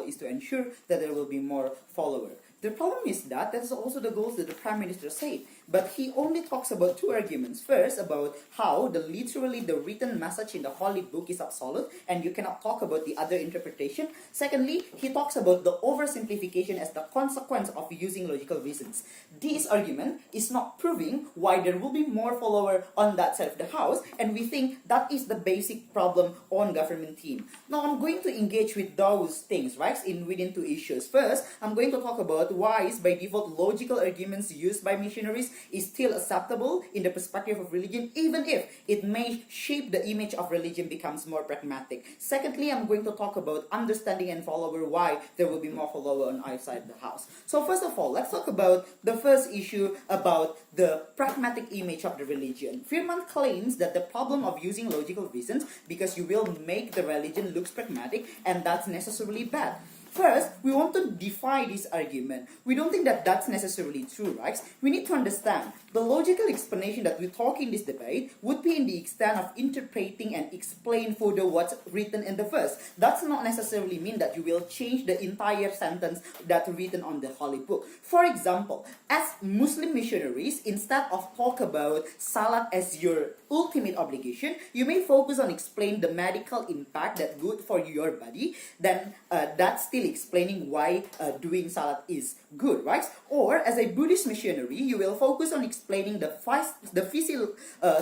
is to ensure that there will be more followers. The problem is that is also the goals that the Prime Minister said, but he only talks about two arguments. First, about how the written message in the Holy Book is absolute and you cannot talk about the other interpretation. Secondly, he talks about the oversimplification as the consequence of using logical reasons. This argument is not proving why there will be more followers on that side of the house, and we think that is the basic problem on government team. Now, I'm going to engage with those things, right, within two issues. First, I'm going to talk about why is by default logical arguments used by missionaries is still acceptable in the perspective of religion, even if it may shape the image of religion becomes more pragmatic. Secondly, I'm going to talk about understanding and follower why there will be more follower on either side of the house. So first of all, let's talk about the first issue about the pragmatic image of the religion. Firman claims that the problem of using logical reasons because you will make the religion looks pragmatic, and that's necessarily bad. First, we want to defy this argument. We don't think that that's necessarily true, right? We need to understand the logical explanation that we talk in this debate would be in the extent of interpreting and explain further what's written in the verse. That's not necessarily mean that you will change the entire sentence that's written on the Holy Book. For example, as Muslim missionaries, instead of talk about salat as your ultimate obligation, you may focus on explain the medical impact that good for your body. Then that's still explaining why doing salat is good, right? Or as a Buddhist missionary, you will focus on explaining the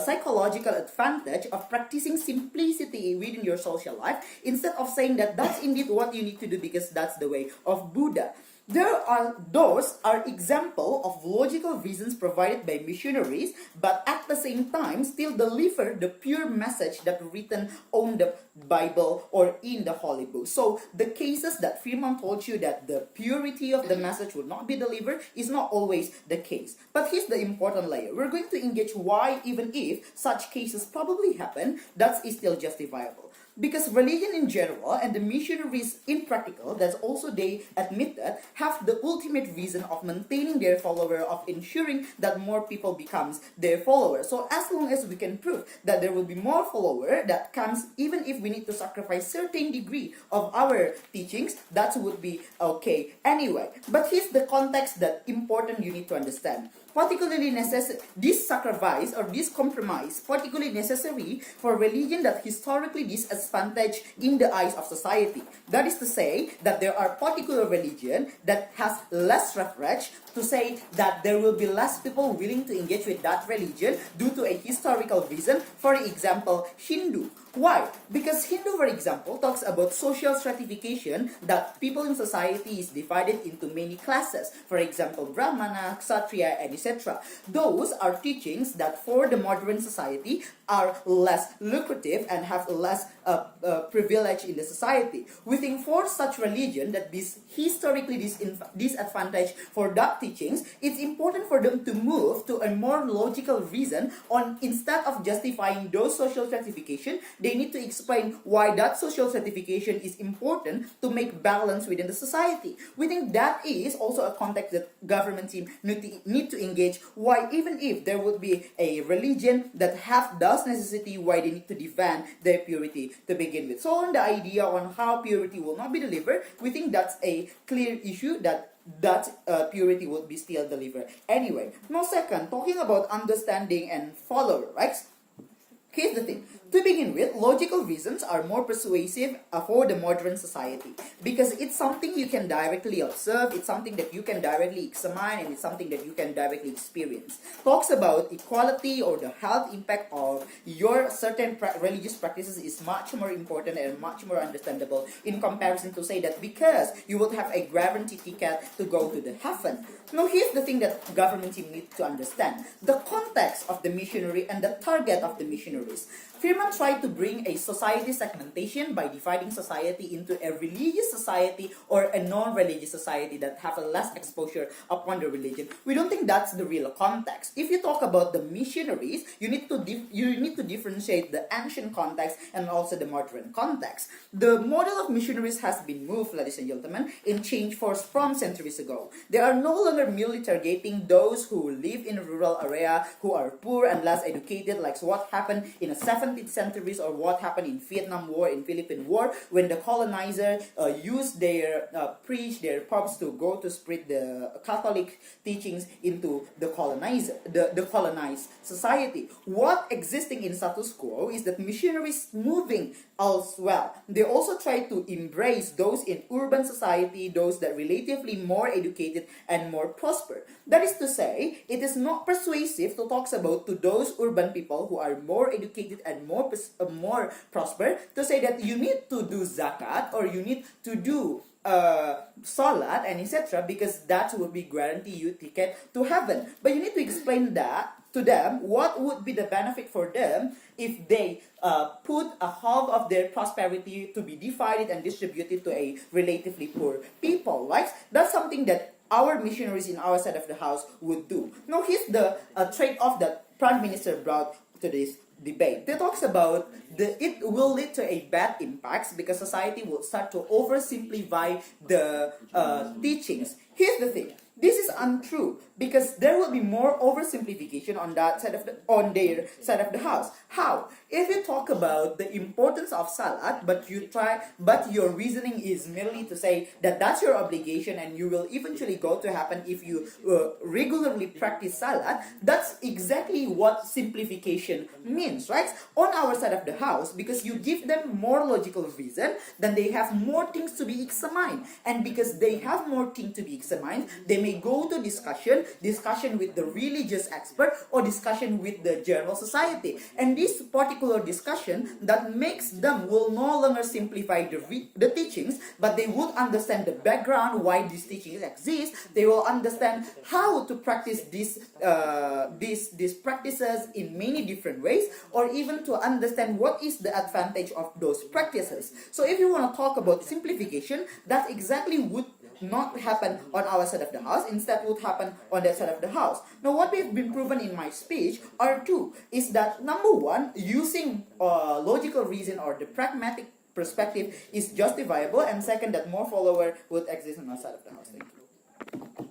psychological advantage of practicing simplicity within your social life, instead of saying that that's indeed what you need to do because that's the way of Buddha. Those are example of logical reasons provided by missionaries, but at the same time still deliver the pure message that written on the Bible or in the Holy Book. So the cases that Firman told you that the purity of the message will not be delivered is not always the case. But here's the important layer. We're going to engage why, even if such cases probably happen, that is still justifiable. Because religion in general and the missionaries in practical, that's also they admitted, have the ultimate reason of maintaining their follower, of ensuring that more people becomes their followers. So as long as we can prove that there will be more follower that comes, even if we need to sacrifice certain degree of our teachings, that would be okay anyway. But here's the context that important you need to understand. Particularly this sacrifice or this compromise, particularly necessary for religion that historically disadvantaged in the eyes of society. That is to say that there are particular religion that has less refuge, to say that there will be less people willing to engage with that religion due to a historical reason. For example, Hindu. Why? Because Hindu, for example, talks about social stratification, that people in society is divided into many classes. For example, Brahmana, Kshatriya, and etc. Those are teachings that for the modern society are less lucrative and have less privilege in the society. We think for such religion that this historically disadvantage for that teachings, it's important for them to move to a more logical reason on, instead of justifying those social stratification, they need to explain why that social stratification is important to make balance within the society. We think that is also a context that government team need to engage, why even if there would be a religion that have those necessity, why they need to defend their purity to begin with. So on the idea on how purity will not be delivered, we think that's a clear issue that purity would be still delivered anyway. Now second, talking about understanding and follower, right? Here's the thing. To begin with, logical reasons are more persuasive for the modern society because it's something you can directly observe, it's something that you can directly examine, and it's something that you can directly experience. Talks about equality or the health impact of your certain religious practices is much more important and much more understandable in comparison to say that because you would have a guaranteed ticket to go to the heaven. Now here's the thing that government team needs to understand. The context of the missionary and the target of the missionaries. Firman tried to bring a society segmentation by dividing society into a religious society or a non-religious society that have a less exposure upon the religion. We don't think that's the real context. If you talk about the missionaries, you need to differentiate the ancient context and also the modern context. The model of missionaries has been moved, ladies and gentlemen, in change force from centuries ago. They are no longer merely targeting those who live in a rural area, who are poor and less educated, like what happened in the 70s 17th centuries, or what happened in Vietnam War, in Philippine War, when the colonizer used their preach, their pubs to go to spread the Catholic teachings into the colonized society. What existing in status quo is that missionaries moving as well. They also try to embrace those in urban society, those that relatively more educated and more prosper. That is to say, it is not persuasive to talk about to those urban people who are more educated and more prosper, to say that you need to do zakat or you need to do salat and etc., because that will be guarantee you ticket to heaven. But you need to explain that to them, what would be the benefit for them if they put a half of their prosperity to be divided and distributed to a relatively poor people, right? That's something that our missionaries in our side of the house would do. Now, here's the trade-off that Prime Minister brought to this debate. They talks about it will lead to a bad impacts because society will start to oversimplify the teachings. Here's the thing. This is untrue because there will be more oversimplification on their side of the house. How? If you talk about the importance of salat, but your reasoning is merely to say that that's your obligation and you will eventually go to heaven if you regularly practice salat, that's exactly what simplification means, right? On our side of the house, because you give them more logical reason, then they have more things to be examined, and because they have more things to be examined, they may go to discussion with the religious expert or discussion with the general society, and this particular discussion that makes them will no longer simplify the teachings, but they would understand the background why these teachings exist. They will understand how to practice these practices in many different ways, or even to understand what is the advantage of those practices. So if you want to talk about simplification, that exactly would not happen on our side of the house, instead would happen on that side of the house. Now, what we've been proven in my speech are two, is that number one, using logical reason or the pragmatic perspective is justifiable, and second, that more follower would exist on our side of the house. Thank you.